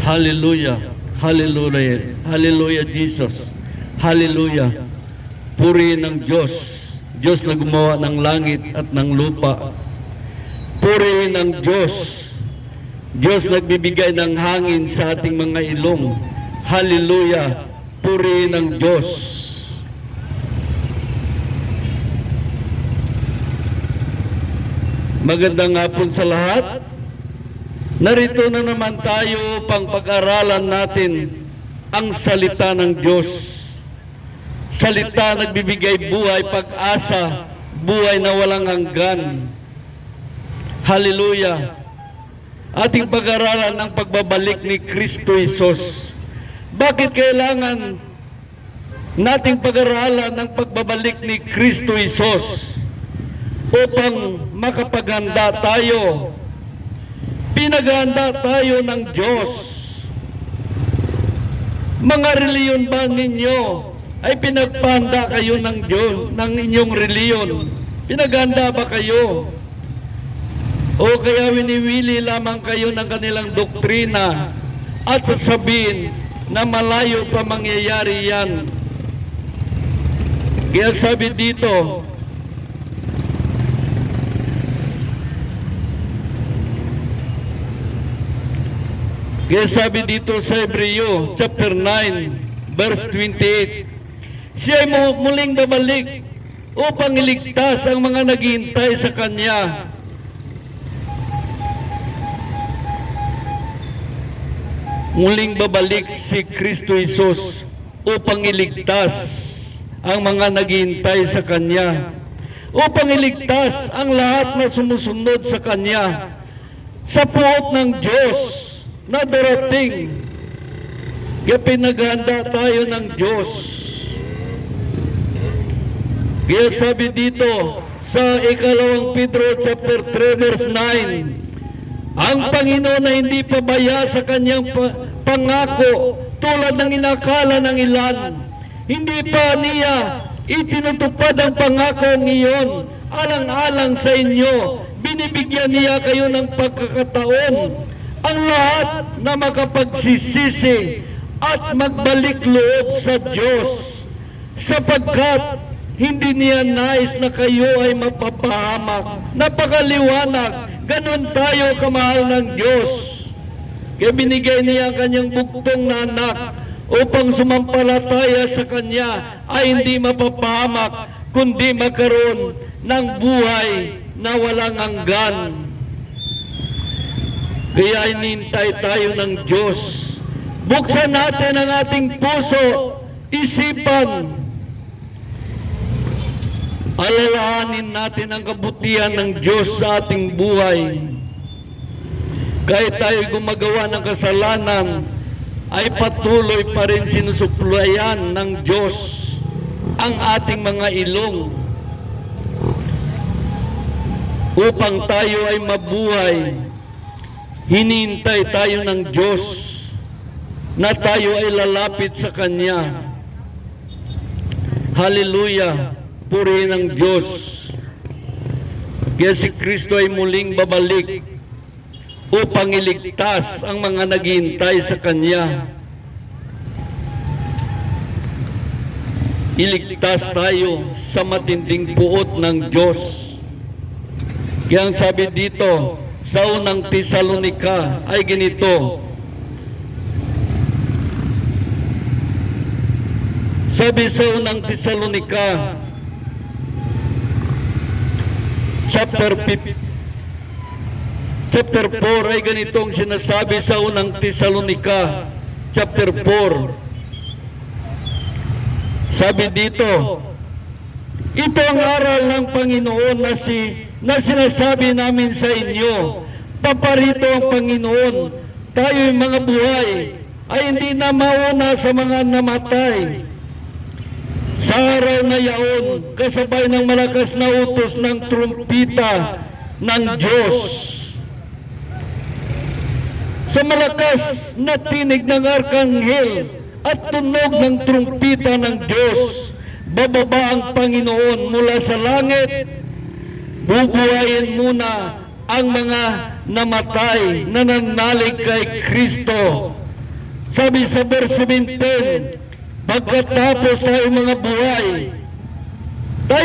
Hallelujah. Hallelujah. Hallelujah, Jesus. Hallelujah. Purihin ng Diyos. Diyos na gumawa ng langit at ng lupa. Purihin ng Diyos. Diyos nagbibigay ng hangin sa ating mga ilong. Hallelujah. Purihin ng Diyos. Magandang hapon sa lahat. Narito na naman tayo pang pag-aralan natin ang salita ng Diyos. Salita nagbibigay buhay, pag-asa, buhay na walang hanggan. Hallelujah. Ating pag-aralan ang pagbabalik ni Kristo Jesus. Bakit kailangan nating pag-aralan ang pagbabalik ni Kristo Jesus? Upang makapaghanda tayo. Pinaghanda tayo ng Diyos. Mga reliyon ba ninyo ay pinagpahanda kayo ng Diyos, ng inyong reliyon? Pinaghanda ba kayo? O kaya winiwili lamang kayo ng kanilang doktrina at sasabihin na malayo pa mangyayari yan? Kaya sabi dito, sa Hebreo chapter 9 verse 28, siya ay muling babalik upang iligtas ang mga naghihintay sa Kanya. Muling babalik si Kristo Jesus upang iligtas ang mga naghihintay sa Kanya, upang iligtas ang lahat na sumusunod sa Kanya sa puot ng Diyos na darating. Kaya pinaghanda tayo ng Diyos. Kaya sabi dito sa ikalawang Pedro chapter 3 verse 9, ang Panginoon na hindi pabaya sa kanyang pangako tulad ng inakala ng ilan. Hindi pa niya itinutupad ang pangako ngayon. Alang-alang sa inyo, binibigyan niya kayo ng pagkakataon ang lahat na makapagsisisi at magbalik loob sa Diyos, sapagkat hindi niya nais na kayo ay mapapahamak. Napakaliwanag, ganun tayo kamahal ng Diyos. Kaya binigay niya ang kanyang bugtong na anak upang sumampalataya sa Kanya ay hindi mapapahamak, kundi magkaroon ng buhay na walang hanggan. Kaya inintay tayo ng Diyos. Buksan natin ang ating puso, isipan. Alalahanin natin ang kabutihan ng Diyos sa ating buhay. Kahit tayo gumagawa ng kasalanan, ay patuloy pa rin sinusuplayan ng Diyos ang ating mga ilong upang tayo ay mabuhay. Hinihintay tayo ng Diyos na tayo ay lalapit sa Kanya. Hallelujah! Purihin ang Diyos. Kaya si Kristo ay muling babalik upang iligtas ang mga naghihintay sa Kanya. Iligtas tayo sa matinding puot ng Diyos. Kaya ang sabi dito, sa unang Tesalonika ay ganito. Sabi sa unang Tesalonika, chapter 4 ay ganitong sinasabi sa unang Tesalonika, chapter 4. Sabi dito, ito ang aral ng Panginoon na sinasabi namin sa inyo. Paparito ang Panginoon, tayo'y mga buhay ay hindi na mauna sa mga namatay. Sa araw na yaon, kasabay ng malakas na utos ng trumpita ng Diyos. Sa malakas na tinig ng arkanghel at tunog ng trumpita ng Diyos, bababa ang Panginoon mula sa langit. Bubuhayin muna ang mga namatay na nanalig kay Kristo Sabi sa verse 17, pagkatapos tayo mga buhay pa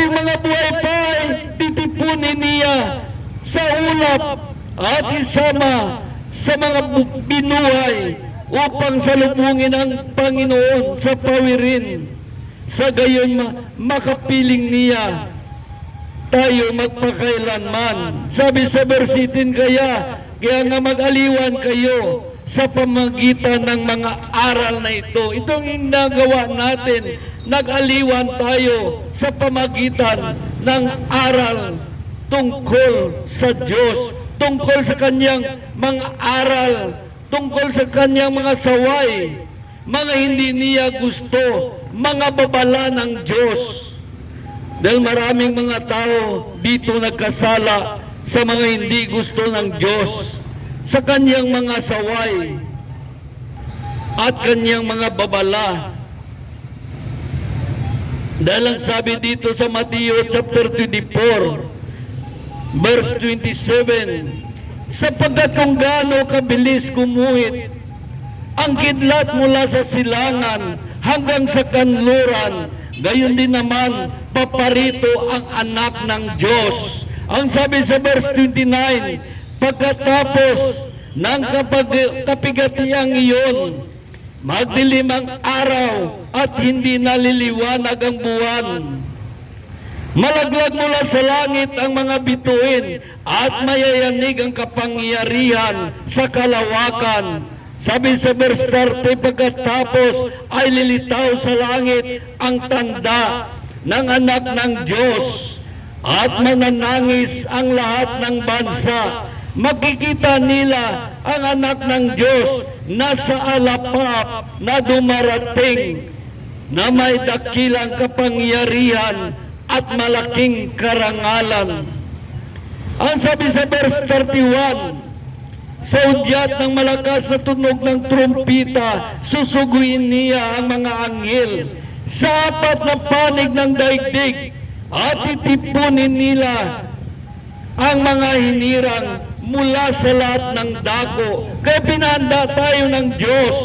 ay titipunin niya sa ulap at isama sa mga binuhay upang salubungin ang Panginoon sa pawirin. Sa gayon makapiling niya tayo magpakailanman. Sabi sa verse 18, kaya nga mag-aliwan kayo sa pamagitan ng mga aral na ito. Itong ginagawa natin, nag-aliwan tayo sa pamagitan ng aral tungkol sa Diyos, tungkol sa Kanyang mga aral, tungkol sa Kanyang mga saway, mga hindi niya gusto, mga babala ng Diyos. Dahil maraming mga tao dito nagkasala sa mga hindi gusto ng Diyos, sa Kanyang mga saway at Kanyang mga babala. Dahil ang sabi dito sa Mateo chapter 24, verse 27, sapagkat kung gaano kabilis gumuhit ang kidlat mula sa silangan hanggang sa kanluran, gayon din naman paparito ang anak ng Diyos. Ang sabi sa verse 29, pagkatapos ng kapigatiang iyon, magdilim ang araw at hindi naliliwanag ang buwan. Malaglag mula sa langit ang mga bituin at mayayanig ang kapangyarihan sa kalawakan. Sabi sa verse 30, pagkatapos ay lilitaw sa langit ang tanda ng anak ng Diyos at mananangis ang lahat ng bansa. Makikita nila ang anak ng Diyos na sa alapap na dumarating, na may dakilang kapangyarihan at malaking karangalan. Ang sabi sa verse 31, sa udyat ng malakas na tunog ng trumpita, susuguin niya ang mga anghel sa apat na panig ng daigdig at titipunin nila ang mga hinirang mula sa lahat ng dako. Kaya pinahanda tayo ng Diyos.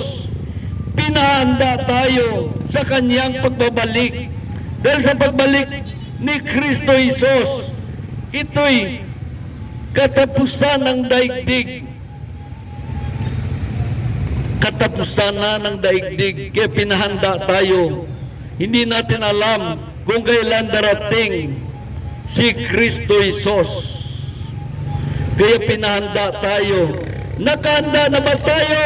Pinahanda tayo sa Kanyang pagbabalik. Dahil sa pagbalik ni Kristo Jesus, ito'y katapusan ng daigdig. Katapusan na ng daigdig. Kaya pinahanda tayo. Hindi natin alam kung kailan darating si Kristo Jesus. Kaya pinahanda tayo. Nakahanda na ba tayo?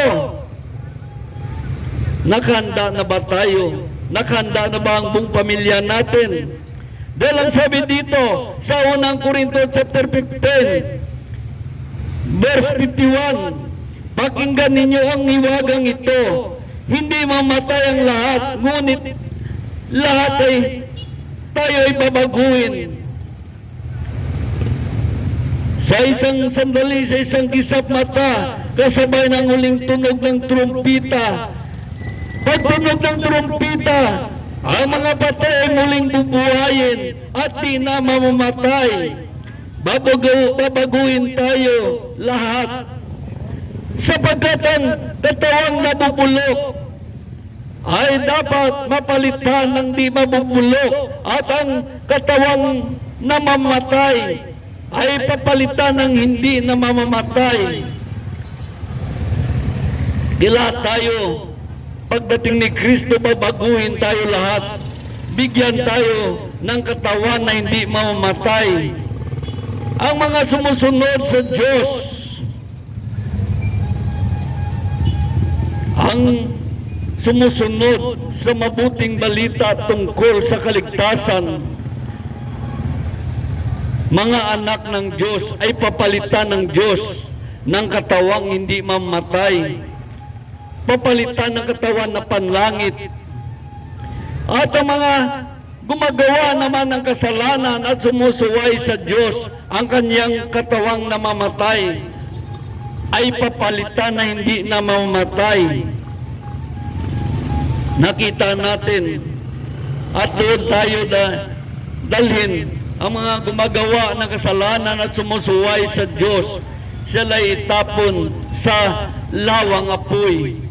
Nakahanda na ba tayo? Nakahanda na ba ang buong pamilya natin? Dahil ang sabi dito sa unang Korinto chapter 15, verse 51, pakinggan ninyo ang hiwagang ito. Hindi mamatay ang lahat, ngunit lahat ay tayo ay babaguhin. Sa isang sandali, sa isang kisap mata, kasabay ng huling tunog ng trumpita. Pagtunog ng trumpita, ang mga patay ay muling bubuhayin at di na mamamatay. Babaguhin tayo lahat. Sapagkat ang katawang nabubulok ay dapat mapalitan ng di mabubulok, at ang katawang namamatay ay papalitan ng hindi na mamamatay. Kila tayo, pagdating ni Kristo, babaguhin tayo lahat. Bigyan tayo ng katawan na hindi mamamatay. Ang mga sumusunod sa Diyos, ang sumusunod sa mabuting balita tungkol sa kaligtasan, mga anak ng Diyos ay papalitan ng Diyos ng katawang hindi mamatay, papalitan ng katawan na panlangit. At ang mga gumagawa naman ng kasalanan at sumusuway sa Diyos, ang kanyang katawang namamatay ay papalitan na hindi na mamamatay. Nakita natin at doon tayo dalhin ang mga gumagawa ng kasalanan at sumusuway sa Diyos. Sila itapon sa lawang apoy.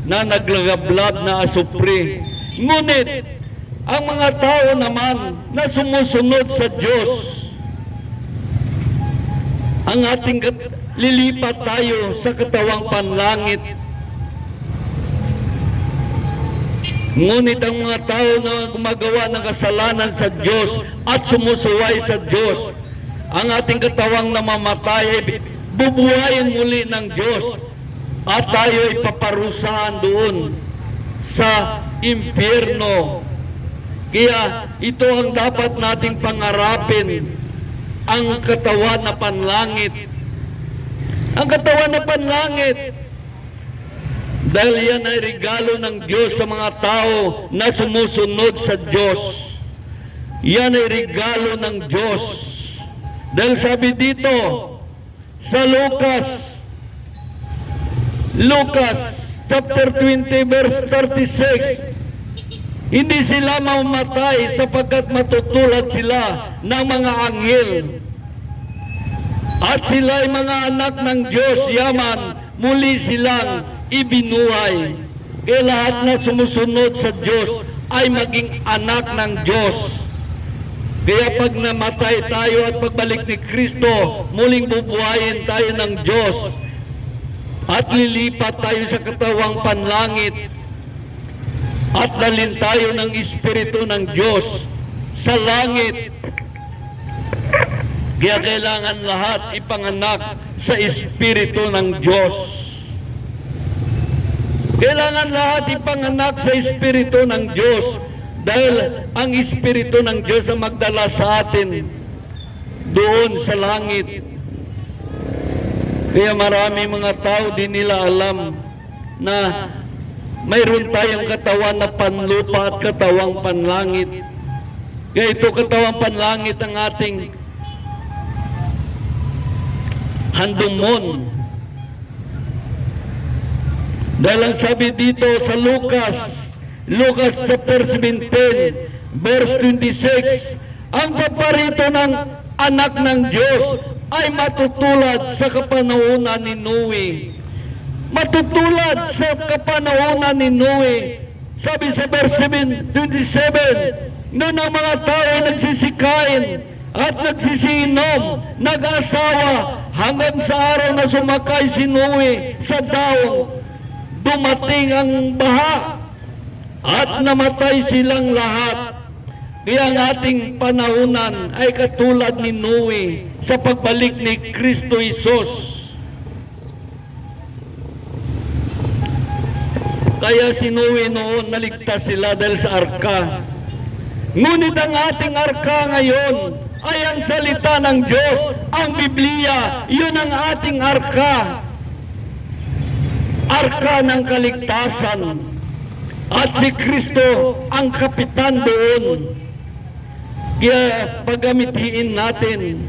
na naglagablab na asupre. Ngunit, ang mga tao naman na sumusunod sa Diyos, ang ating lilipat tayo sa katawang panlangit. Ngunit ang mga tao na gumagawa ng kasalanan sa Diyos at sumusuway sa Diyos, ang ating katawang namamatay ay bubuhayin muli ng Diyos at tayo ay paparusahan doon sa impyerno. Kaya ito ang dapat nating pangarapin, ang katawan na panlangit. Ang katawan na panlangit, dahil yan ay regalo ng Diyos sa mga tao na sumusunod sa Diyos. Yan ay regalo ng Diyos. Dahil sabi dito sa Lucas chapter 20 verse 36, hindi sila mamamatay sapagkat matutulad sila ng mga anghel. At sila ay mga anak ng Diyos, yaman, muli silang ibinuhay. Kaya lahat na sumusunod sa Diyos ay maging anak ng Diyos. Kaya pag namatay tayo at pagbalik ni Kristo, muling bubuhayin tayo ng Diyos at lilipat tayo sa katawang panlangit at dalhin tayo ng Espiritu ng Diyos sa langit. Kaya kailangan lahat ipanganak sa Espiritu ng Diyos. Kailangan lahat ipanganak sa Espiritu ng Diyos dahil ang Espiritu ng Diyos ang magdala sa atin doon sa langit. Kaya marami mga tao di nila alam na mayroon tayong katawan na panlupa at katawang panlangit. Kaya ito katawang panlangit ang ating handumon. Dahil ang sabi dito sa Lucas chapter 17, verse 26, ang paparito ng anak ng Diyos ay matutulad sa kapanahunan ni Noe. Matutulad sa kapanahunan ni Noe. Sabi sa verse 27, noon ang mga tao ay nagsisikain at nagsisiinom, nag-asawa, hanggang sa araw na sumakay si Noe sa daong, dumating ang baha at namatay silang lahat. Kaya ang ating panahunan ay katulad ni Noe sa pagbalik ni Kristo Jesus. Kaya si Noe noon naligtas sila dahil sa arka. Ngunit ang ating arka ngayon ay ang salita ng Diyos, ang Biblia, yun ang ating arka. Arka ng kaligtasan. At si Kristo ang kapitan doon. Kaya pagamitin natin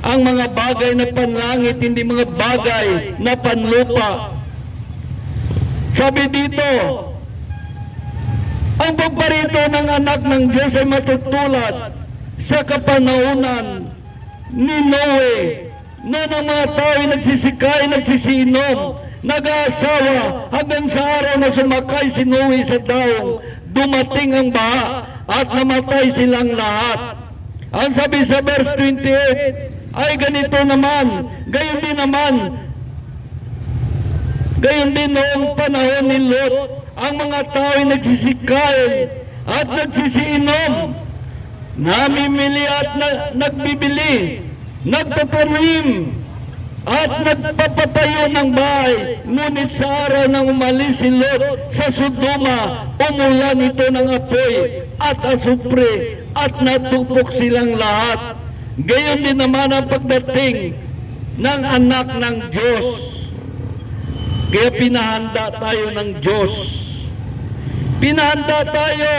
ang mga bagay na panlangit, hindi mga bagay na panlupa. Sabi dito, ang pagparito ng anak ng Diyos ay matutulad sa kapanahunan ni Noe. Noon ang mga tao ay nagsisikay, nagsisiinom, nag-aasawa, hanggang sa araw na sumakay si Noe sa daong, dumating ang baha at namatay silang lahat. Ang sabi sa verse 28 ay ganito naman, gayon din noong panahon ni Lot, ang mga tao ay nagsisikain at nagsisiinom, namimili at nagbibili, nagtatanim at nagpapatayo ng bahay. Ngunit sa araw nang umalis si Lot sa Sodoma, umulan ito ng apoy at asupre at natupok silang lahat. Gayon din naman ang pagdating ng anak ng Diyos. Kaya pinahanda tayo ng Diyos. Pinahanda tayo.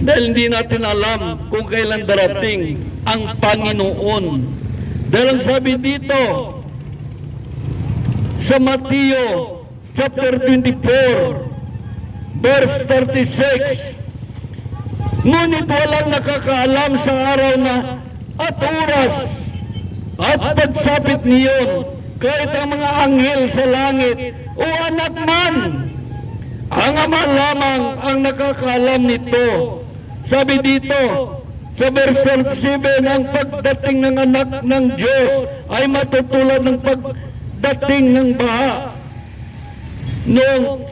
Dahil hindi natin alam kung kailan darating ang Panginoon. Dahil ang sabi dito sa Mateo chapter 24 verse 36, ngunit walang nakakaalam sa araw na at oras at pagsapit niyon kahit ang mga anghel sa langit o anak man. Ang Ama lamang ang nakakaalam nito. Sabi dito sa verse 37, ang pagdating ng anak ng Diyos ay matutulad ng pagdating ng baha noong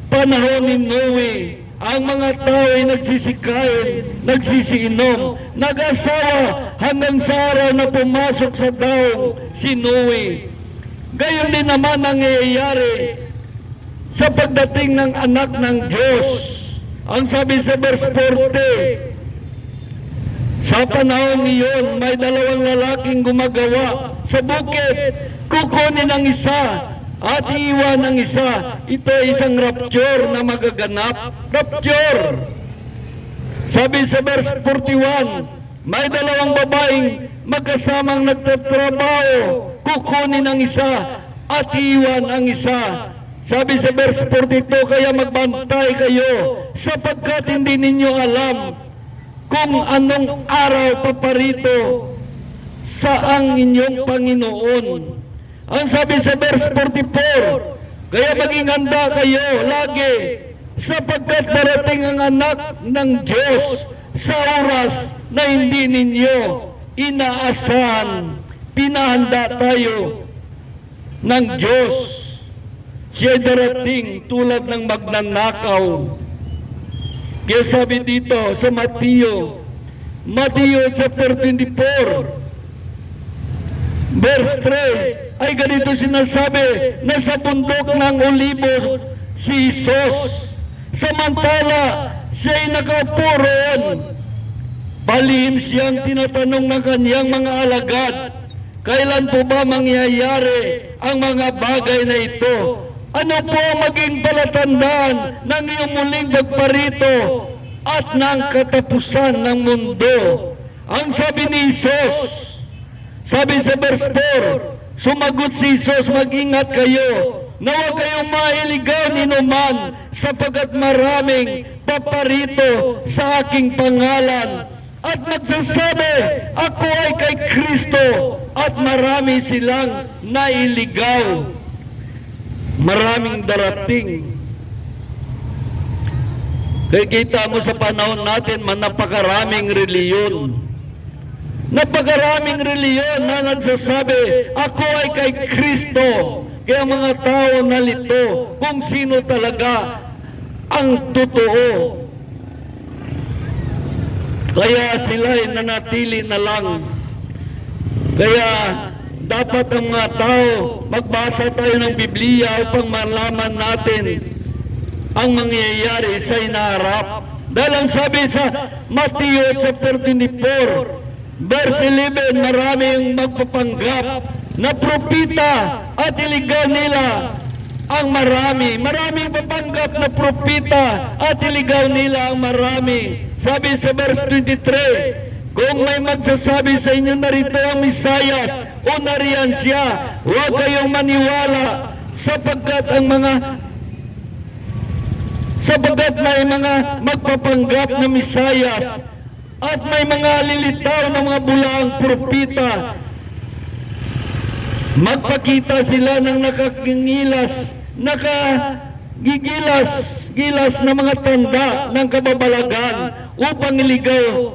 panahon ni Noe. Ang mga tao ay nagsisikain, nagsisiinom, nag-asawa hanggang sa araw na pumasok sa daong si Noe. Gayon din naman ang nangyayari sa pagdating ng anak ng Diyos. Ang sabi sa verse 40, sa panahon iyon, may dalawang lalaking gumagawa sa bukid. Kukunin ang isa at iiwan ang isa. Ito ay isang rapture na magaganap. Rapture. Sabi sa verse 41, may dalawang babaeng magkasamang nagtatrabaho. Kukunin ang isa at iiwan ang isa. Sabi sa verse 42, kaya magbantay kayo sapagkat hindi ninyo alam kung anong araw paparito sa ang inyong Panginoon. Ang sabi sa verse 44, kaya maging handa kayo lagi sapagkat darating ang anak ng Diyos sa oras na hindi ninyo inaasahan. Pinahanda tayo ng Diyos. Siya darating tulad ng magnanakaw. Kaya sabi dito sa Mateo chapter 24, verse 3, ay ganito sinasabi, na sa bundok ng Olibos si Jesus, samantala siya'y nakaupo roon. Palihim siyang tinatanong ng kanyang mga alagad, kailan po ba mangyayari ang mga bagay na ito? Ano po maging palatandaan ng iyong muling pagparito at ng katapusan ng mundo? Ang sabi ni Jesus, sabi sa verse 4, sumagot si Jesus, mag-ingat kayo na huwag kayong mailigaw ni numan sapagkat maraming paparito sa aking pangalan at magsasabi, ako ay kay Kristo, at marami silang nailigaw. Maraming darating. Kaya kita mo sa panahon natin, napakaraming reliyon. Napakaraming reliyon na nagsasabi, ako ay kay Kristo. Kaya mga tao nalito kung sino talaga ang totoo. Kaya sila ay nanatili na lang. Kaya dapat ang mga tao, magbasa tayo ng Biblia upang malaman natin ang mangyayari sa inaharap. Dahil ang sabi sa Mateo chapter 24, verse 11, maraming magpapanggap na propita at iligaw nila ang marami. Maraming papanggap na propita at iligaw nila ang marami. Sabi sa verse 23, kung may magsasabi sa inyo narito ang Misayas o nariyan siya, huwag kayong maniwala sapagkat may mga magpapanggap na Misayas at may mga lilitaw na mga bulaang propita. Magpakita sila ng nakagigilas na mga tanda ng kababalagan upang iligaw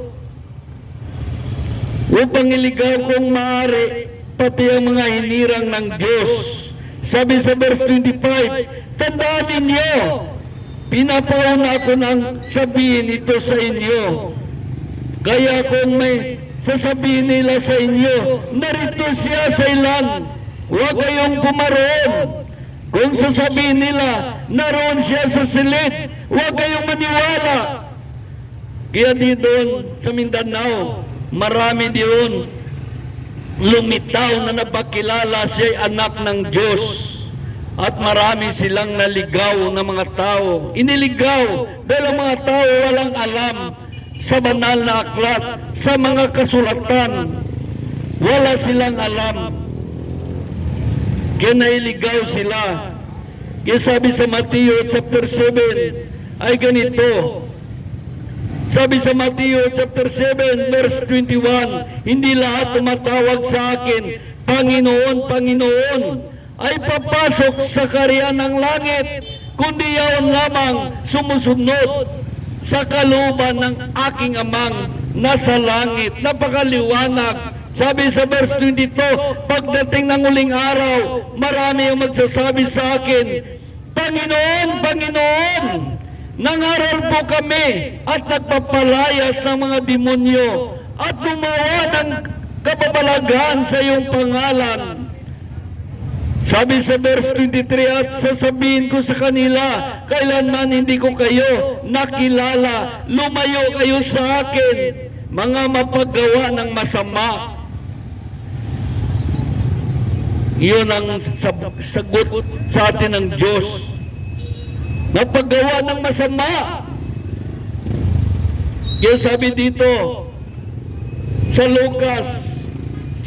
kung maaari pati ang mga hinirang ng Diyos. Sabi sa verse 25, tandaan ninyo, pinapauna ako nang sabihin ito sa inyo. Kaya kung may sasabihin nila sa inyo, narito siya sa ilan, huwag kayong pumaroon. Kung sasabihin nila, naroon siya sa silid, huwag kayong maniwala. Kaya di doon sa Mindanao, marami diyon lumitaw na napakilala siya'y anak ng Diyos. At marami silang naligaw na mga tao. Iniligaw dahil ang mga tao walang alam sa banal na aklat, sa mga kasulatan. Wala silang alam. Kaya nailigaw sila. Kaya sabi sa Mateo chapter 7 ay ganito. Sabi sa Mateo chapter 7 verse 21, hindi lahat tumatawag sa akin Panginoon, Panginoon, ay papasok sa kaharian ng langit, kundi yaon lamang sumusunod sa kalooban ng aking amang nasa langit. Napakaliwanag. Sabi sa verse 22, pagdating ng uling araw, marami ang magsasabi sa akin, Panginoon, Panginoon, nangaral po kami at nagpapalayas ng mga demonyo at gumawa ng kababalaghan sa iyong pangalan. Sabi sa verse 23, at sasabihin ko sa kanila, kailanman hindi ko kayo nakilala, lumayo kayo sa akin, mga mapaggawa ng masama. Iyon ang sagot sa atin ng Diyos. Napaggawa ng masama. Kaya sabi dito sa Lucas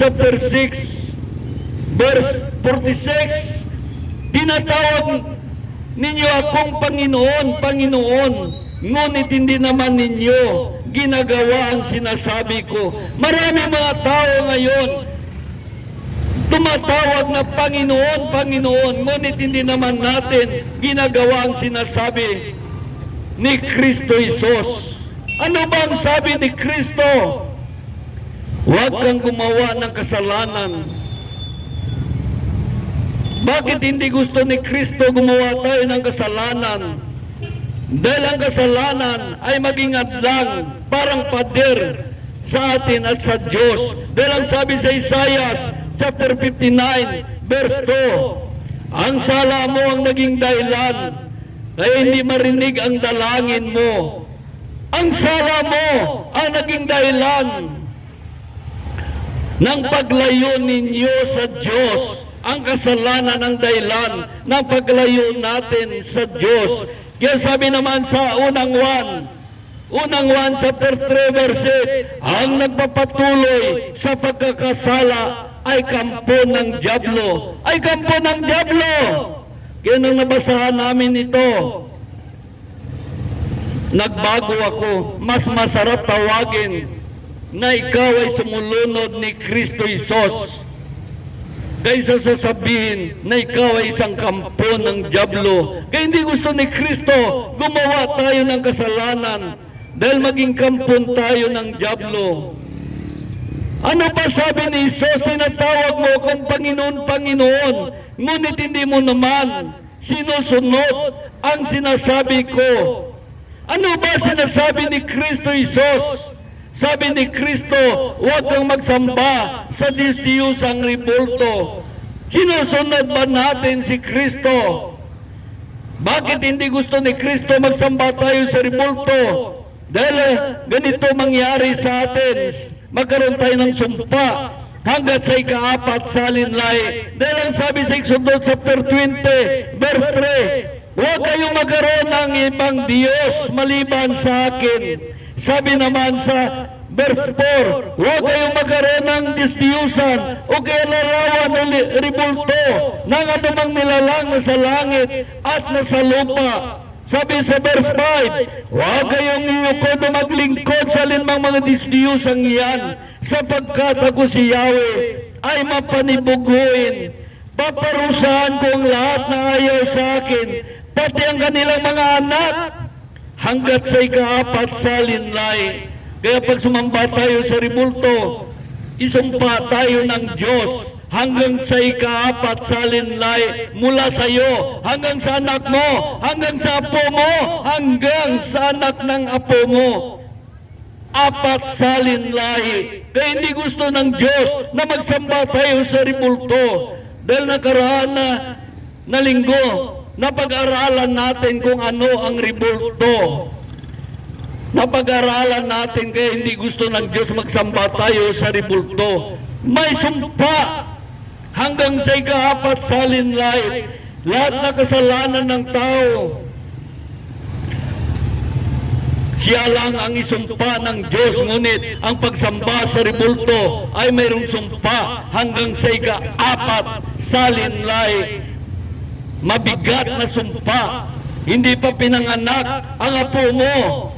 chapter 6 verse 46, tinatawag ninyo akong Panginoon, Panginoon, ngunit hindi naman ninyo ginagawa ang sinasabi ko. Marami mga tao ngayon tumatawag na Panginoon, Panginoon, ngunit hindi naman natin ginagawa ang sinasabi ni Kristo Jesus. Ano ba ang sabi ni Kristo? Huwag kang gumawa ng kasalanan. Bakit hindi gusto ni Kristo gumawa tayo ng kasalanan? Dahil ang kasalanan ay maging adlang, parang pader sa atin at sa Diyos. Dahil ang sabi sa Isaiah chapter 59 verse 2, ang sala mo ang naging dahilan kaya hindi marinig ang dalangin mo. Ang sala mo ang naging dahilan ng paglayo ninyo sa Diyos. Ang kasalanan ang dahilan ng paglayo natin sa Diyos. Kaya sabi naman sa unang 1 chapter 3 verse 8, ang nagpapatuloy sa pagkakasala ay kampo ng dyablo. Ay kampo ng dyablo. Kaya nung nabasahan namin ito, nagbago ako. Mas masarap tawagin na ikaw ay sumulunod ni Kristo Jesus kaysa sasabihin na ikaw ay isang kampo ng dyablo. Kaya hindi gusto ni Kristo gumawa tayo ng kasalanan dahil maging kampon tayo ng dyablo. Ano pa sabi ni Jesus? Tinatawag mo akong Panginoon, Panginoon, ngunit hindi mo naman sinusunod ang sinasabi ko. Ano ba sinasabi ni Kristo Jesus? Sabi ni Kristo, huwag kang magsamba sa Diyos-Diyosang rebulto. Sinusunod ba natin si Kristo? Bakit hindi gusto ni Kristo magsamba tayo sa rebulto? Dahil ganito mangyari sa atin, magkaroon tayo ng sumpa hanggat sa ika-4 salinlay. Dahil ang sabi sa Exodus chapter 20 verse 3, huwag kayong magkaroon ng ibang Diyos maliban sa akin. Sabi naman sa verse 4, huwag kayong magkaroon ng Diyos-Diyusan o kaya larawan o rebulto ng anumang nilalang na sa langit at nasa lupa. Sabi sa verse 5, huwag kayong iukod o maglingkod sa alinmang mga Diyos-Diyusang iyan, sapagkat ako si Yahweh ay mapanibuguin. Paparusahan ko ang lahat na ayaw sa akin, pati ang kanilang mga anak, hanggat sa ika-4 salinlay. Kaya pag sumamba tayo sa rebulto, isumpa tayo ng Diyos hanggang sa ika-4 salinlay mula sa iyo, hanggang sa anak mo, hanggang sa apo mo, hanggang sa anak ng apo mo. 4 salinlay. Kaya hindi gusto ng Diyos na magsamba tayo sa rebulto. Dahil nakaraan na linggo, napag-aralan natin kung ano ang rebulto. Napag-aralan natin kaya hindi gusto ng Diyos magsamba tayo sa rebulto. May sumpa hanggang sa ika-4 salinlay. Lahat na kasalanan ng tao, siya lang ang isumpa ng Diyos. Ngunit ang pagsamba sa rebulto ay mayroong sumpa hanggang sa ika-4 salinlay. Mabigat na sumpa. Hindi pa pinanganak ang apo mo,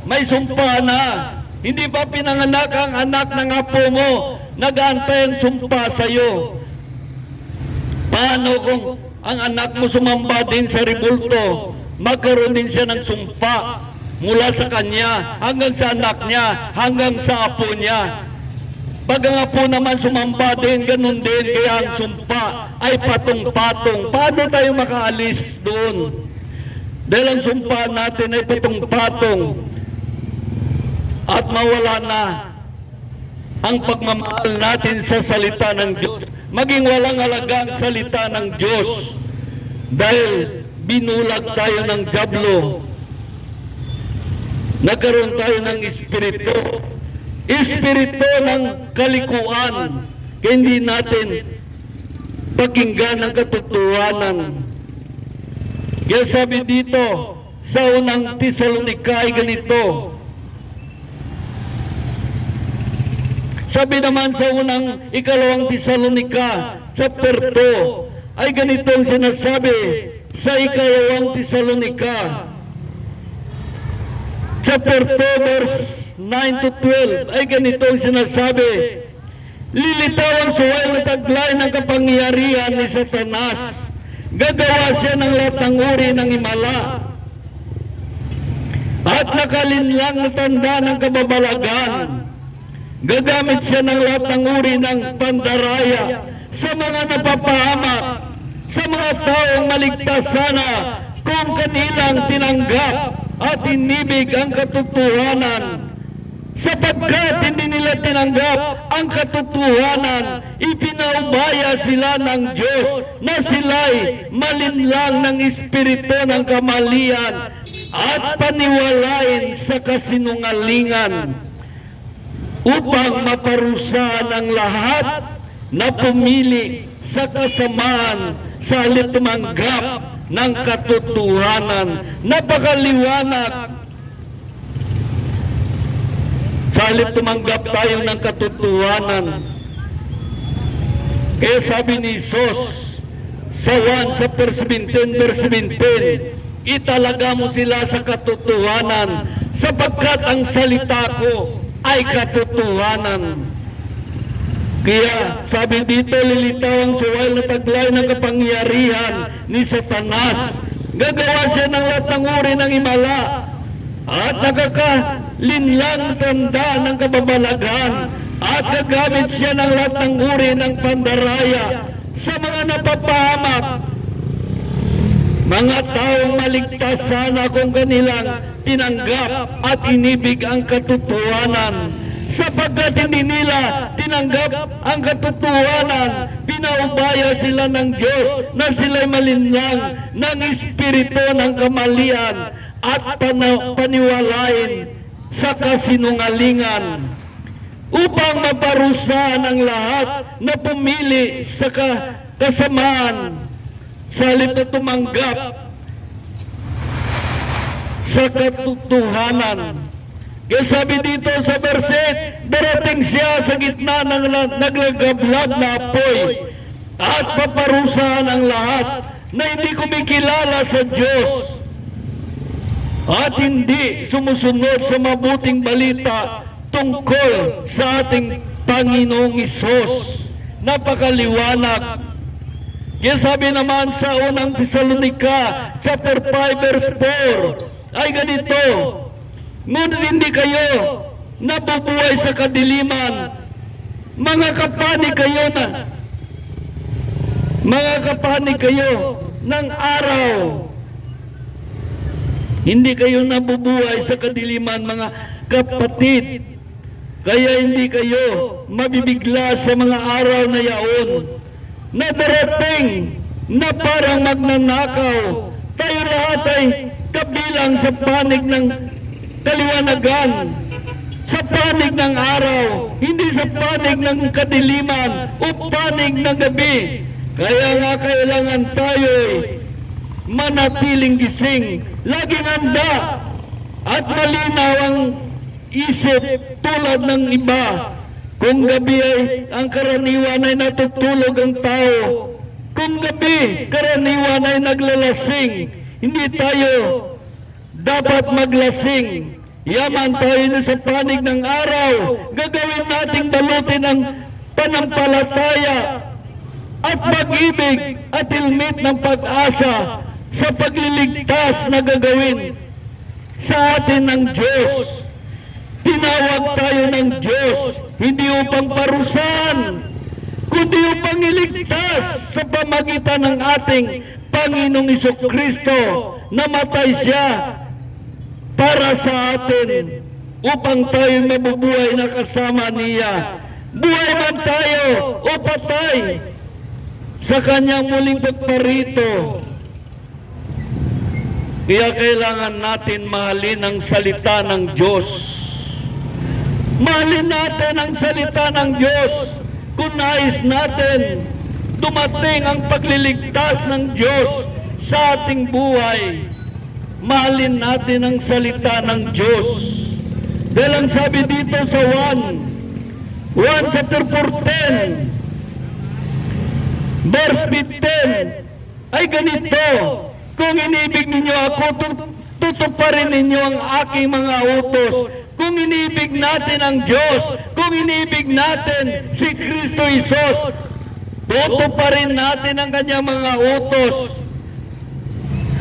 may sumpa na. Hindi pa pinanganak ang anak ng apo mo, nag-aantay ang sumpa sa iyo. Paano kung ang anak mo sumamba din sa rebulto, magkaroon din siya ng sumpa mula sa kanya, hanggang sa anak niya, hanggang sa apo niya. Pag ang apo naman sumamba din, ganun din, kaya ang sumpa ay patong-patong. Paano tayo makaalis doon? Dahil ang sumpa natin ay patong-patong at mawala na ang pagmamahal natin sa salita ng Diyos. Maging walang halaga ang salita ng Diyos dahil binulag tayo ng dyablo. Nagkaroon tayo ng espiritu ng kalikuan, kaya hindi natin pakinggan ang katotohanan. Kaya sabi dito sa unang Tesalonica ay ganito. Sabi naman sa ikalawang Tesalonica chapter 2 ay ganito ang sinasabi sa ikalawang Tesalonica chapter 2 verse 9 to 12 ay ganito ang sinasabi. Lilitaw ang suwel na taglay ng kapangyarihan ni Satanas. Gagawa siya ng lahat ng uri ng himala at nakalinlang na tanda ng kababalagan. Gagamit siya ng lahat ng uri ng pandaraya sa mga napapahamak, sa mga taong maligtas sana kung kanilang tinanggap at inibig ang katotohanan. Sapagkat hindi nila tinanggap ang katotohanan, ipinaubaya sila ng Diyos na sila'y malinlang ng espiritu ng kamalian at paniwalain sa kasinungalingan, upang maparusahan ang lahat na pumili sa kasamaan sa halip tumanggap ng katotohanan. Napakaliwanag. Sa halip tumanggap tayo ng katotohanan. Kaya sabi ni Jesus sa 1 sa verse 17, italaga mo sila sa katotohanan sapagkat ang salita ko ay katotohanan. Kaya sabi dito, lilitaw ang suwal na taglay ng kapangyarihan ni Satanas. Gagawa siya ng lahat ng uri ng himala at nakakalinlang tanda ng kababalagan at gagamit siya ng lahat ng uri ng pandaraya sa mga napapahamak, mga taong maligtas sana kung kanilang tinanggap at inibig ang katotohanan. Sapagkat hindi nila tinanggap ang katotohanan, pinaubaya sila ng Diyos na sila'y malinlang ng espiritu ng kamalian at paniwalain sa kasinungalingan, upang maparusahan ang lahat na pumili sa kasamaan sa halip na tumanggap sa katotohanan. Kaya sabi dito sa verse 8, darating siya sa gitna ng naglagablad na apoy at paparusahan ang lahat na hindi kumikilala sa Diyos at hindi sumusunod sa mabuting balita tungkol sa ating Panginoong Hesus. Napakaliwanag. Kaya sabi naman sa unang Tesalonica chapter 5 verse 4 ay ganito, ngunit hindi kayo nabubuhay sa kadiliman, mga kapani kayo ng araw. Hindi kayo nabubuhay sa kadiliman, mga kapatid, kaya hindi kayo mabibigla sa mga araw na yaon na darating na parang magnanakaw. Tayo lahat ay kabilang sa panig ng kaliwanagan, sa panig ng araw, hindi sa panig ng kadiliman o panig ng gabi. Kaya nga kailangan tayo manatiling gising, laging handa at malinaw ang isip tulad ng iba. Kung gabi ay ang karaniwan ay natutulog ang tao, kung gabi karaniwan ay naglalasing, hindi tayo dapat maglasing. Yaman tayo na sa panig ng araw, gagawin nating balutin ang panampalataya at pag-ibig at helmet ng pag-asa sa pagliligtas na gagawin sa atin ng Diyos. Tinawag tayo ng Diyos, hindi upang parusahan, kundi upang iligtas sa pamagitan ng ating Panginoong Jesucristo. Namatay siya para sa atin upang tayo mabubuhay na kasama niya. Buhay man tayo o patay sa kanyang muling pagparito. Kaya kailangan natin mahalin ang salita ng Diyos. Mahalin natin ang salita ng Diyos kung nais natin dumating ang pagliligtas ng Diyos sa ating buhay. Mahalin natin ang salita ng Diyos. Dahil ang sabi dito sa 1 chapter 14 verse 15 ay ganito: kung inibig ninyo ako, tutuparin ninyo ang aking mga utos. Kung inibig natin ang Diyos, kung inibig natin si Kristo Jesus, tutuparin natin ang kanyang mga utos.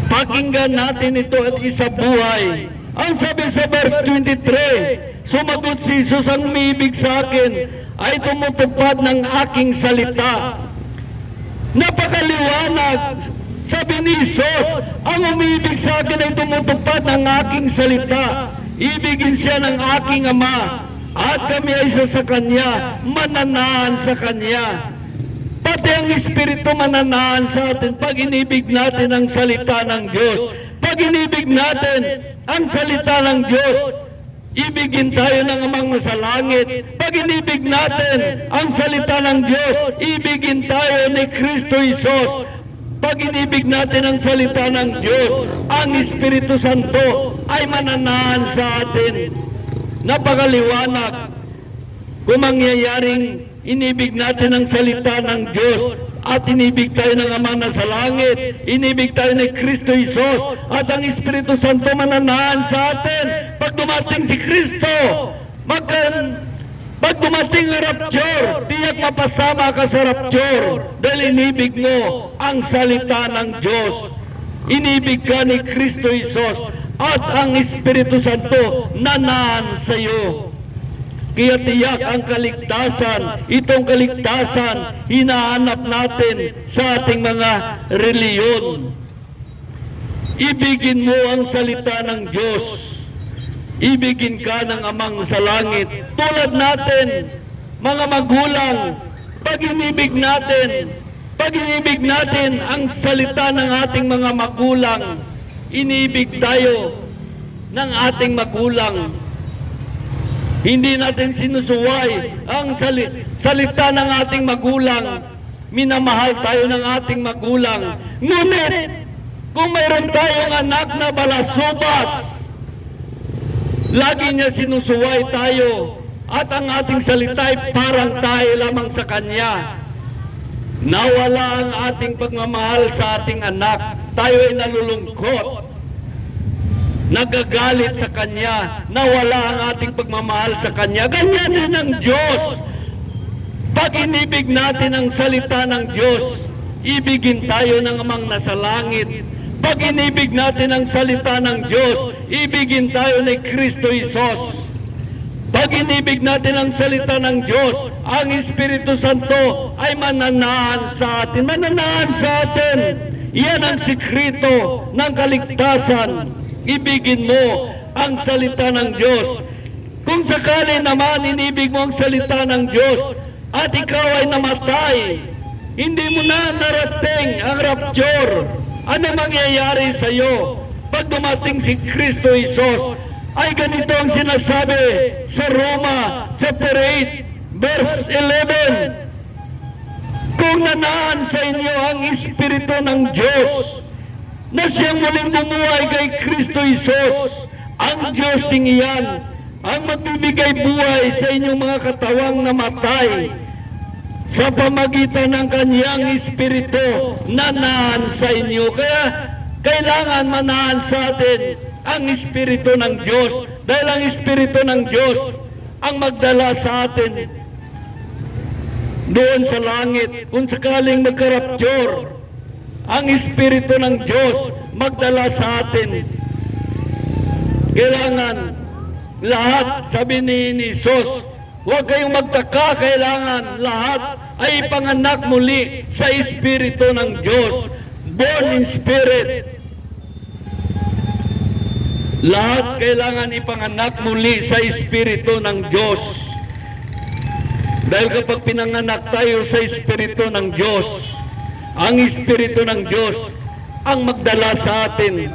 Pakinggan natin ito at isabuhay. Ang sabi sa verse 23, sumagot si Jesus, ang umiibig sa akin ay tumutupad ng aking salita. Napakaliwanag. Sabi ni Jesus, ang umiibig sa akin ay tumutupad ng aking salita. Ibigin siya ng aking Ama, at kami ay isa sa Kanya, mananahan sa Kanya. Pati ang Espiritu mananahan sa atin pag inibig natin ang salita ng Diyos. Pag inibig natin ang salita ng Diyos, ibigin tayo ng Amang nasa langit. Pag inibig natin ang salita ng Diyos, ibigin tayo ni Kristo Jesus. Pag inibig natin ang salita ng Diyos, ang Espiritu Santo ay mananahan sa atin. Napakaliwanag. Kung mangyayaring inibig natin ang salita ng Diyos at inibig tayo ng Ama na sa langit, inibig tayo ni Kristo Jesus at ang Espiritu Santo mananahan sa atin. Pag dumating si Kristo, pag dumating ang rapture, tiyak mapasama ka sa rapture dahil inibig mo ang salita ng Diyos. Inibig ka ni Kristo Jesus at ang Espiritu Santo nanahan sa iyo. Kaya tiyak ang kaligtasan, itong kaligtasan, hinahanap natin sa ating mga reliyon. Ibigin mo ang salita ng Diyos. Ibigin ka ng Amang sa langit. Tulad natin, mga magulang, pag inibig natin ang salita ng ating mga magulang, inibig tayo ng ating magulang. Hindi natin sinusuway ang salita ng ating magulang. Minamahal tayo ng ating magulang. Ngunit, kung mayroon tayong anak na balasubas, lagi niya sinusuway tayo at ang ating salita ay parang tayo lamang sa kanya. Nawala ang ating pagmamahal sa ating anak. Tayo ay nalulungkot, nagagalit sa kanya, nawala ang ating pagmamahal sa kanya. Ganyan din ang Diyos. Pag inibig natin ang salita ng Diyos, ibigin tayo ng Amang nasa langit. Pag inibig natin ang salita ng Diyos, ibigin tayo ni Kristo Jesus. Pag inibig natin ang salita ng Diyos, ang Espiritu Santo ay mananahan sa atin. Mananahan sa atin. Yan ang sikreto ng kaligtasan. Ibigin mo ang salita ng Diyos. Kung sakali naman inibig mo ang salita ng Diyos at ikaw ay namatay, hindi mo na narating ang rapture. Ano mangyayari sa iyo? Pag dumating si Kristo Jesus, ay ganito ang sinasabi sa Roma chapter 8 verse 11. Kung nanaan sa inyo ang Espiritu ng Diyos, na siyang muling bumuhay kay Kristo Jesus, ang Diyos ding iyan ang magbibigay buhay sa inyong mga katawang namatay sa pamagitan ng kanyang Espiritu nanahan sa inyo. Kaya kailangan manahan sa atin ang Espiritu ng Diyos, dahil ang Espiritu ng Diyos ang magdala sa atin doon sa langit. Kung sakaling magka-rapture, ang Espiritu ng Diyos magdala sa atin. Kailangan lahat, sabi ni Jesus, huwag kayong magtaka, kailangan lahat ay ipanganak muli sa Espiritu ng Diyos. Born in Spirit. Lahat kailangan ipanganak muli sa Espiritu ng Diyos. Dahil kapag pinanganak tayo sa Espiritu ng Diyos, ang Espiritu ng Diyos ang magdala sa atin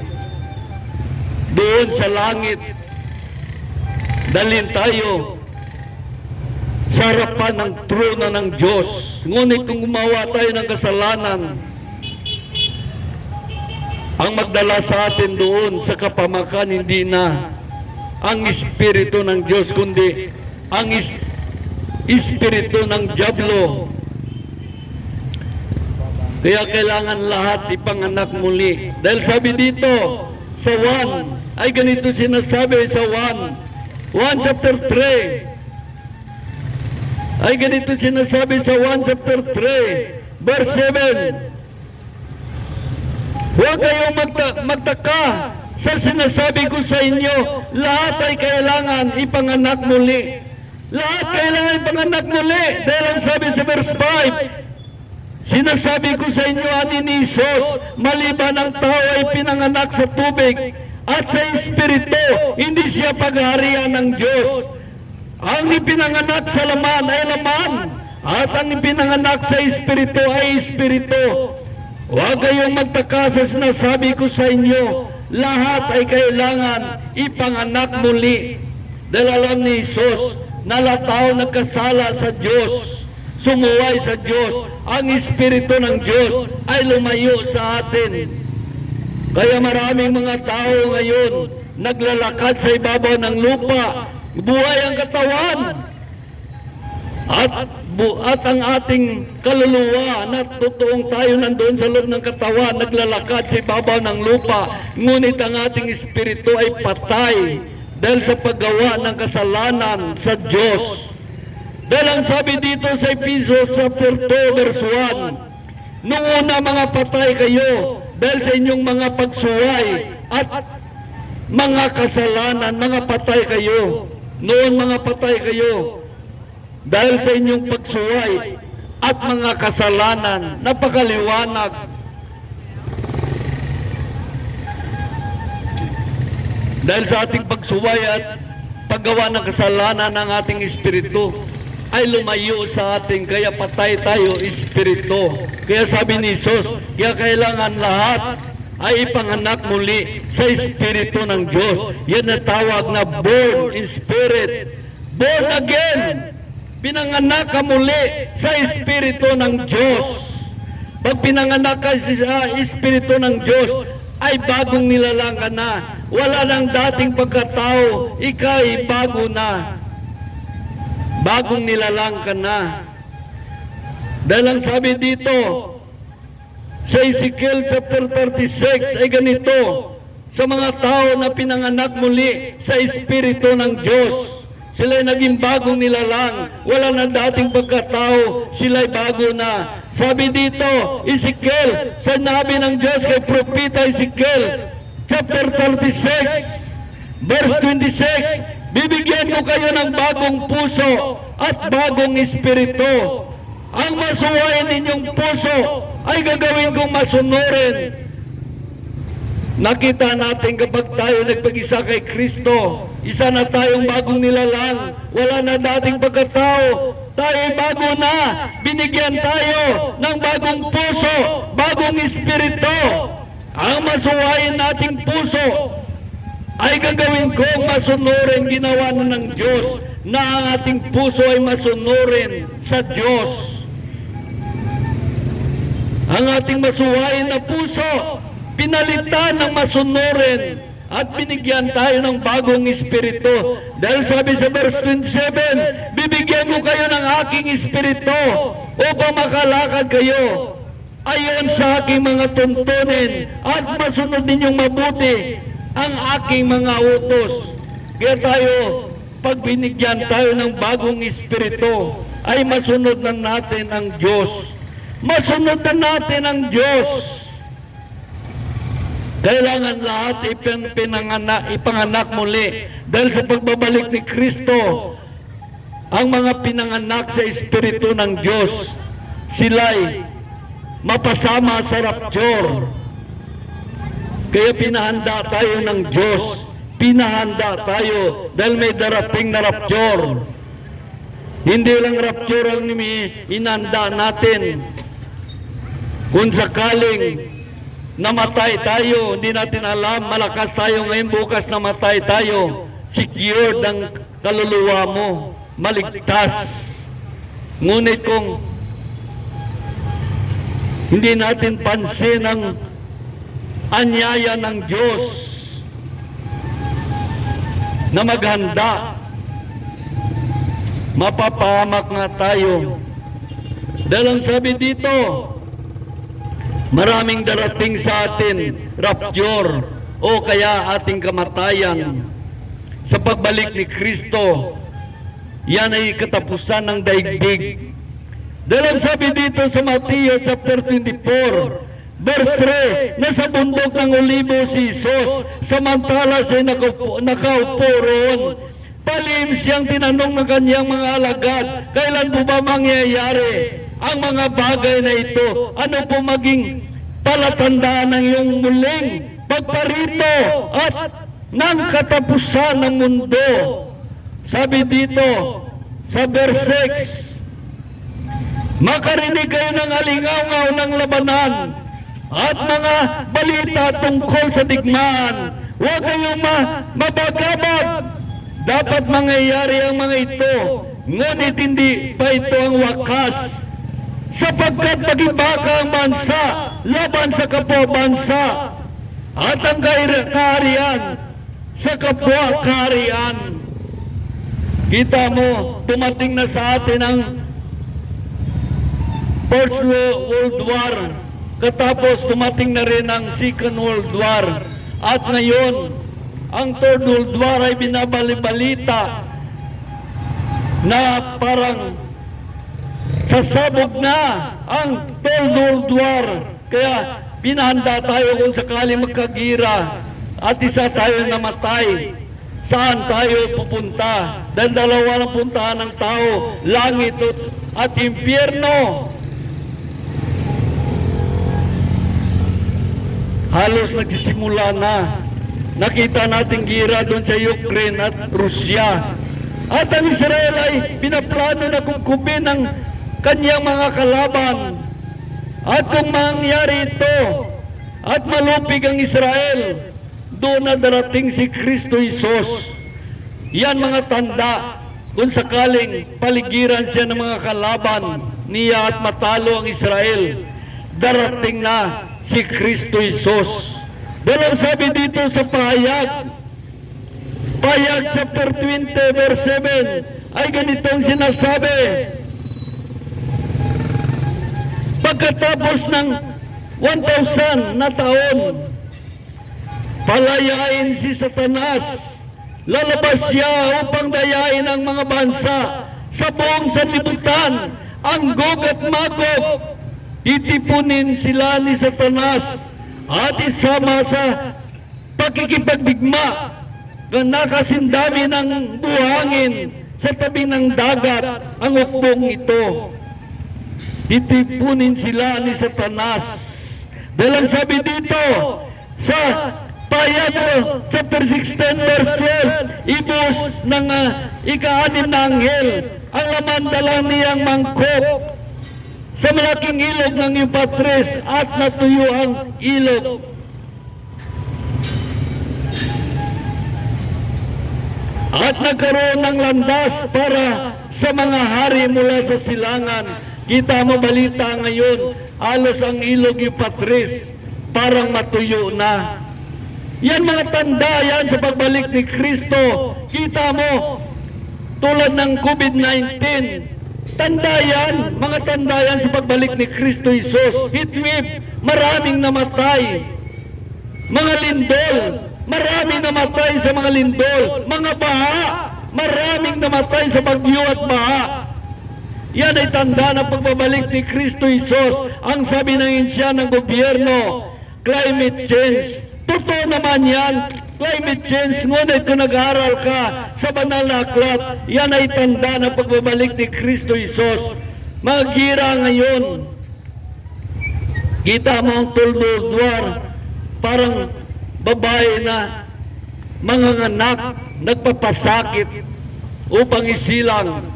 doon sa langit. Dalhin tayo sa harapan ng trono ng Diyos. Ngunit kung gumawa tayo ng kasalanan, ang magdala sa atin doon sa kapamakan hindi na ang Espiritu ng Diyos, kundi ang Espiritu ng Diablo. Kaya kailangan lahat ipanganak muli. Dahil sabi dito sa 1, ay ganito sinasabi sa 1 chapter 3. Ay ganito sinasabi sa 1 chapter 3, verse 7. Huwag kayong magtaka sa sinasabi ko sa inyo, lahat ay kailangan ipanganak muli. Lahat kailangan ipanganak muli. Dahil ang sabi sa verse 5, sinasabi ko sa inyo, ani ni Jesus, maliban ang tao ay pinanganak sa tubig at sa Espiritu, hindi siya paghaharian ng Diyos. Ang ipinanganak sa laman ay laman, at ang ipinanganak sa Espiritu ay Espiritu. Huwag kayong magtaka sa sinasabi ko sa inyo, lahat ay kailangan ipanganak muli. Dahil alam ni Jesus na lahat tao nagkasala sa Diyos, sumuway sa Diyos, ang Espiritu ng Diyos ay lumayo sa atin. Kaya maraming mga tao ngayon naglalakad sa ibabaw ng lupa, buhay ang katawan, at ang ating kaluluwa na totoong tayo nandoon sa loob ng katawan, naglalakad sa ibabaw ng lupa, ngunit ang ating espiritu ay patay dahil sa paggawa ng kasalanan sa Diyos. Dahil ang sabi dito sa Ephesians chapter 2 verse 1, noong una mga patay kayo dahil sa inyong mga pagsuway at mga kasalanan, mga patay kayo. Noon mga patay kayo dahil sa inyong pagsuway at mga kasalanan. Napakaliwanag. Dahil sa ating pagsuway at paggawa ng kasalanan ng ating espiritu ay lumayo sa atin, kaya patay tayo espiritu. Kaya sabi ni Jesus, kaya kailangan lahat ay ipanganak muli sa espiritu ng Diyos. Yan na tawag na born in spirit. Born again. Pinanganak ka muli sa Espiritu ng Diyos. Pag pinanganak ka sa Espiritu ng Diyos, ay bagong nilalang ka na. Wala nang dating pagkatao, ika'y bago na. Bagong nilalang ka na. Dahil ang sabi dito, sa Ezekiel chapter 36 ay ganito, sa mga tao na pinanganak muli sa Espiritu ng Diyos, sila'y naging bagong nilalang, wala na dating pagkatao, sila'y bago na. Sabi dito, Ezekiel, sinabi ng Diyos kay Propeta Ezekiel, chapter 36, verse 26, bibigyan ko kayo ng bagong puso at bagong espiritu. Ang masuwayin ninyong puso ay gagawin kong masunurin. Nakita natin kapag tayo nagpag-isa kay Kristo, isa na tayong bagong nilalang, wala na dating pagkatao, tayo'y bago na, binigyan tayo ng bagong puso, bagong espiritu. Ang masuwayin nating puso ay gagawin kong masunurin, ginawa na ng Diyos, na ang ating puso ay masunurin sa Diyos. Ang ating masuwayin na puso, pinalitan ng masunurin at binigyan tayo ng bagong espiritu. Dahil sabi sa verse 27, bibigyan ko kayo ng aking espiritu upang makalakad kayo ayon sa aking mga tuntunin at masunod ninyong mabuti ang aking mga utos. Kaya tayo, pag binigyan tayo ng bagong espiritu, ay masunod na natin ang Diyos. Masunod na natin ang Diyos. Kailangan lahat ipanganak muli. Dahil sa pagbabalik ni Kristo, ang mga pinanganak sa Espiritu ng Diyos, sila'y mapasama sa rapture. Kaya pinahanda tayo ng Diyos. Pinahanda tayo dahil may darating na rapture. Hindi lang rapture ang inanda natin. Kung sakaling namatay tayo, hindi natin alam, malakas tayo ngayon, bukas namatay tayo, secured ang kaluluwa mo, maligtas. Ngunit kung hindi natin pansin ang anyaya ng Diyos na maghanda, mapapahamak nga tayo. Dahil ang sabi dito, maraming darating sa atin, rapture, o kaya ating kamatayan. Sa pagbalik ni Kristo, yan ay katapusan ng daigdig. Dahil ang sabi dito sa Mateo chapter 24, verse 3, nasa bundok ng Olibo si Jesus, samantala siya nakaupo roon. Palihim siyang tinanong ng kanyang mga alagad, kailan po ba mangyayari ang mga bagay na ito? Ano po maging palatandaan ng iyong muling pagparito at ng katapusan ng mundo? Sabi dito sa verse 6, makarinig kayo ng alingaw ng labanan at mga balita tungkol sa digmaan. Huwag kayong mabagabag. Dapat mangyayari ang mga ito, ngunit hindi pa ito ang wakas. Sapagkat magibaka ang bansa laban sa kapwa bansa at ang kaharian sa kapwa kaharian. Kita mo, dumating na sa atin ang First World War. Katapos dumating na rin ang Second World War. At ngayon, ang Third World War ay binabalibalita na parang sasabog na ang Third World War. Kaya pinahanda tayo kung sakali magkagira at isa tayo namatay. Saan tayo pupunta? Dahil dalawa ang puntahan ng tao, langit at impyerno. Halos nagsisimula na. Nakita natin gira doon sa Ukraine at Rusya. At ang Israel ay pinaplano na kukupin ng kanyang mga kalaban. At kung mangyari ito at malupig ang Israel, doon na darating si Kristo Jesus. Yan mga tanda kung sakaling paligiran siya ng mga kalaban niya at matalo ang Israel, darating na si Kristo Jesus. Dahil sabi dito sa Pahayag chapter 20 verse 7 ay ganitong sinasabi, pagkatapos ng 1,000 na taon, palayain si Satanas, lalabas siya upang dayain ang mga bansa sa buong sanlibutan, ang Gog at Magog. Titipunin sila ni Satanas at isama sa pagkikipagdigma na nakasindami ng buhangin sa tabi ng dagat ang ukbong ito. Titipunin sila ni Satanas. Dahil ang sabi dito sa Pahayag chapter 16 verse 12, ibus ng ika-6 na anghel ang laman dala niyang mangkok sa malaking ilog ng Euphrates at natuyo ang ilog. At nagkaroon ng landas para sa mga hari mula sa silangan. Kita mo balita ngayon, halos ang ilog Euphrates parang matuyo na. Yan mga tanda yan sa pagbalik ni Kristo. Kita mo, tulad ng COVID-19, tanda yan, mga tanda yan sa pagbalik ni Kristo Jesus. Heatwave, maraming namatay. Mga lindol, maraming namatay sa mga lindol. Mga baha, maraming namatay sa bagyo at baha. Yan ay tanda ng pagbabalik ni Kristo Jesus. Ang sabi ng insya ng gobyerno, climate change. Totoo naman yan, climate change. Ngunit kung nag-aaral ka sa banal na aklat, yan ay tanda ng pagbabalik ni Kristo Jesus. Mga gira ngayon, kita mo ang tuldor-duar, parang babae na mga anak nagpapasakit upang isilang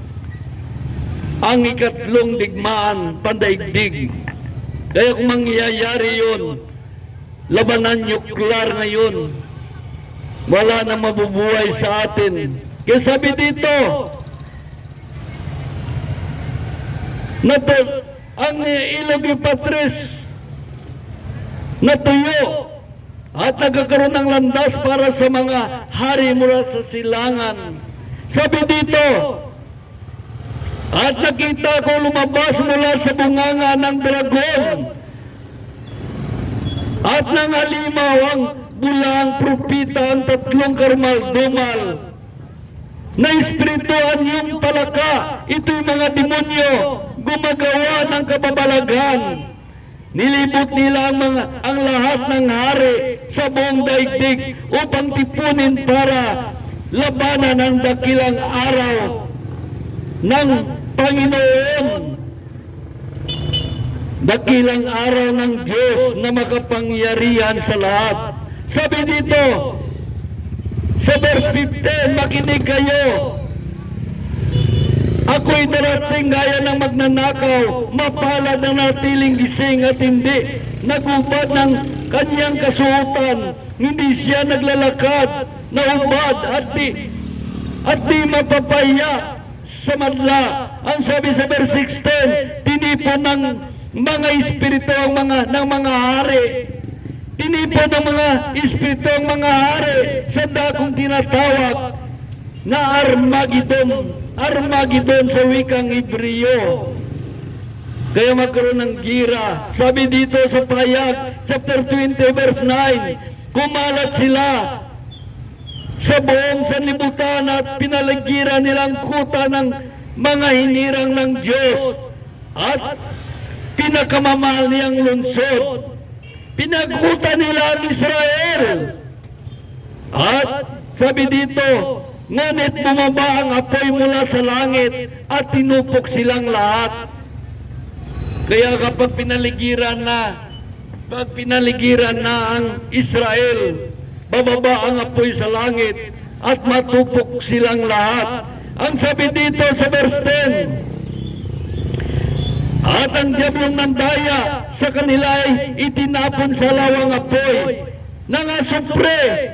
ang ikatlong digmaan pandaigdig. Kaya kung mangyayari yun, labanan nuklear ngayon, wala na mabubuhay sa atin. Kaya sabi dito, ang ilog Euphrates natuyo at nagkakaroon ng landas para sa mga hari mula sa silangan. Sabi dito, at nakita ko lumabas mula sa bunganga ng dragon at ng halimaw ang bulang propita ang tatlong karmal-dumal na espirituan yung palaka. Ito'y mga demonyo gumagawa ng kababalagan. Nilibot nila ang lahat ng hari sa buong daigdig upang tipunin para labanan ang dakilang araw ng Panginoon. Dakilang araw ng Diyos na makapangyarihan sa lahat. Sabi dito, sa verse 15, makinig kayo. Ako'y darating gaya ng magnanakaw, mapalad ng natiling gising at hindi nagubad ng kanyang kasuotan. Hindi siya naglalakad na ubad at di mapapaya sa madla. Ang sabi sa verse 16, tinipon ng mga espiritu ng mga hari. Tinipon ng mga espiritu ang mga hari sa dakong tinatawag na Armageddon. Armageddon sa wikang Hebreo. Kaya magkaroon ng gira. Sabi dito sa Pahayag, chapter 20, verse 9, kumalat sila sa buong sanlibutan at pinaligiran nilang kuta ng mga hinirang ng Diyos at pinakamamahal niyang lungsod. Pinagutan nila ang Israel. At sabi dito, ngunit bumaba ang apoy mula sa langit at tinupok silang lahat. Kaya kapag pinaligiran na ang Israel, bababa ang apoy sa langit at matupok silang lahat. Ang sabi dito sa verse 10, at ang diablong nandaya sa kanila ay itinapon sa lawang apoy ng asupre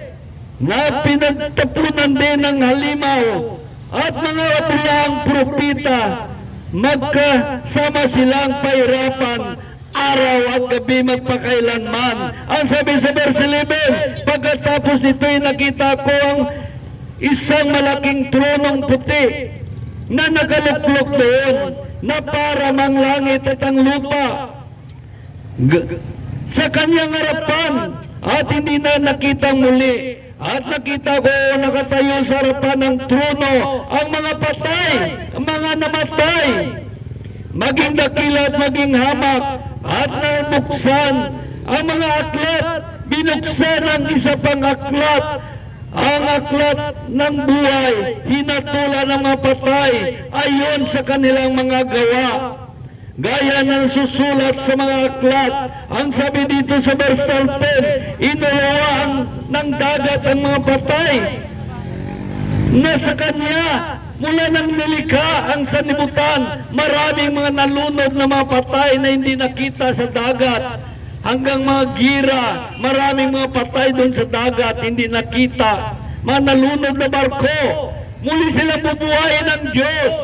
na pinagtapunan din ng halimaw at mga bulang propita. Magkasama silang pahirapan araw at gabi magpakailanman. Ang sabi sa verse 11, pagkatapos nito'y nakita ko ang isang malaking tronong puti na nakaluklok doon na para mang langit at ang lupa sa kanyang harapan at hindi na nakitang muli. At nakita ko nakatayo sa harapan ng trono ang mga patay, ang mga namatay, maging dakila at maging hamak, at nabuksan ang mga aklat. Binuksan ang isa pang aklat, ang aklat ng buhay, hinatulan ng mga patay ayon sa kanilang mga gawa, gaya ng susulat sa mga aklat. Ang sabi dito sa verse 10, inuluwaan ng dagat ang mga patay na sa kanya mula nang nilikha ang sanlibutan. Maraming mga nalunod na mga patay na hindi nakita sa dagat. Hanggang mga gira, maraming mga patay doon sa dagat, hindi nakita. Mga nalunod na barko, muli silang bubuhayin ng Diyos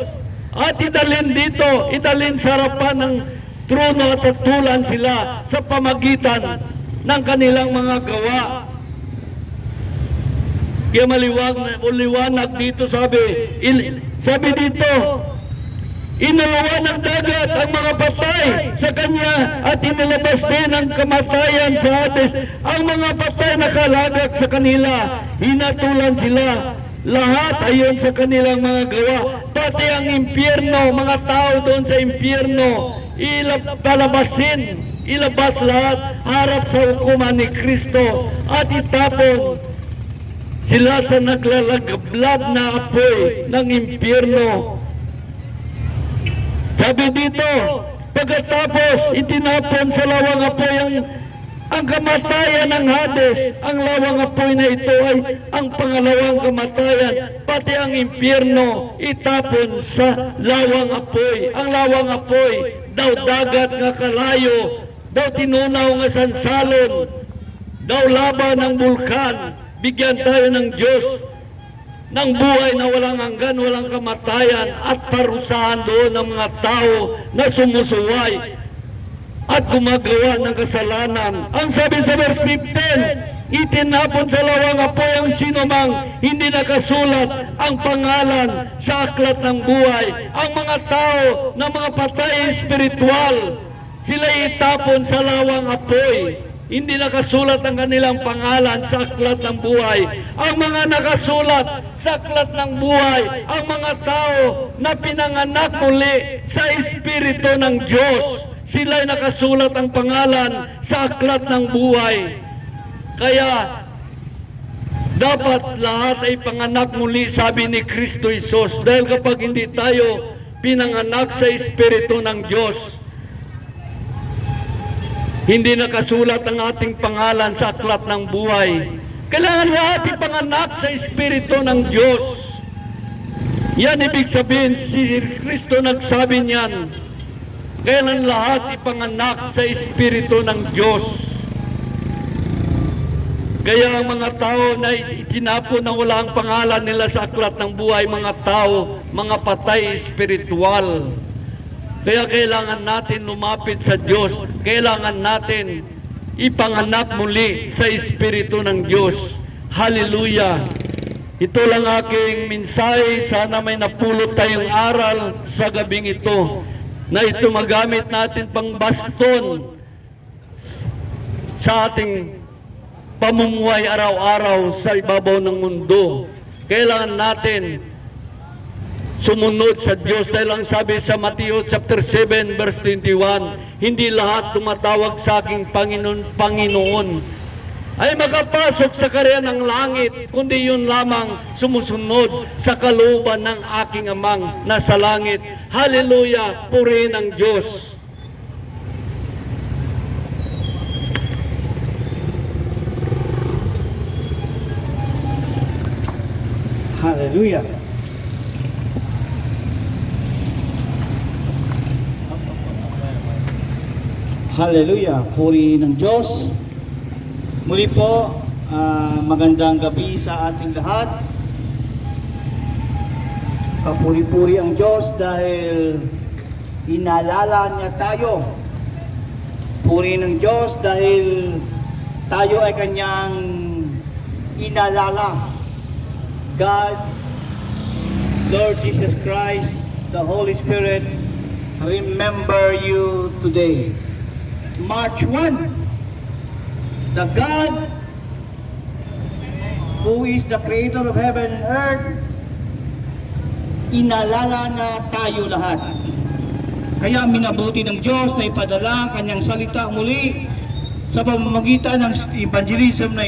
at idalhin dito, idalhin sa harapan ng trono at tatulan sila sa pamagitan ng kanilang mga gawa. Kaya maliwanag dito sabi dito, inuluwan ng dagat ang mga patay sa kanya at inilabas din ang kamatayan sa Hades. Ang mga patay nakalagak sa kanila, hinatulan sila Lahat ayon sa kanilang mga gawa. Pati ang impyerno, mga tao doon sa impyerno, ilabas lahat, harap sa hukuman ni Kristo at itapon sila sa naglalagablab na apoy ng impyerno. Sabi dito, pagkatapos itinapon sa lawang apoy ang kamatayan ng Hades. Ang lawang apoy na ito ay ang pangalawang kamatayan. Pati ang impyerno itapon sa lawang apoy. Ang lawang apoy daw dagat nga kalayo, daw tinunaw nga sansalon, daw laban ng bulkan. Bigyan tayo ng Diyos ng buhay na walang hanggan, walang kamatayan, at parusahan doon ng mga tao na sumusuway at gumagawa ng kasalanan. Ang sabi sa verse 15, itinapon sa lawang apoy ang sinumang hindi nakasulat ang pangalan sa aklat ng buhay. Ang mga tao na mga patay espiritual, sila itapon sa lawang apoy. Hindi nakasulat ang kanilang pangalan sa aklat ng buhay. Ang mga nakasulat sa aklat ng buhay, ang mga tao na pinanganak muli sa Espiritu ng Diyos, sila'y nakasulat ang pangalan sa aklat ng buhay. Kaya dapat lahat ay panganak muli, sabi ni Kristo Jesus. Dahil kapag hindi tayo pinanganak sa Espiritu ng Diyos, hindi nakasulat ang ating pangalan sa aklat ng buhay. Kailangan lahat ipanganak sa Espiritu ng Diyos. Yan ibig sabihin, si Kristo nagsabi niyan. Kailangan lahat ipanganak sa Espiritu ng Diyos. Kaya ang mga tao na itinapon na wala ang pangalan nila sa aklat ng buhay, mga tao, mga patay espiritual. Kaya kailangan natin lumapit sa Diyos. Kailangan natin ipanganak muli sa Espiritu ng Diyos. Hallelujah! Ito lang aking mensahe. Sana may napulot tayong aral sa gabing ito, na ito magamit natin pang baston sa ating pamumuhay araw-araw sa ibabaw ng mundo. Kailangan natin sumunod sa Diyos, dahil ang sabi sa Mateo chapter 7 verse 21, hindi lahat tumatawag sa aking Panginoon, Panginoon ay makapasok sa karya ng langit, kundi yun lamang sumusunod sa kalooban ng aking Amang nasa langit. Hallelujah! Purihin ang Diyos. Hallelujah. Hallelujah. Puri ng Diyos. Muli po, magandang gabi sa ating lahat. Papuri-puri ang Diyos dahil inalala niya tayo. Puri ng Diyos dahil tayo ay kanyang inalala. God, Lord Jesus Christ, the Holy Spirit, remember you today. March 1, the God who is the creator of heaven and earth, inalala na tayo lahat. Kaya minabuti ng Diyos na ipadala ang kanyang salita muli sa pamamagitan ng evangelism na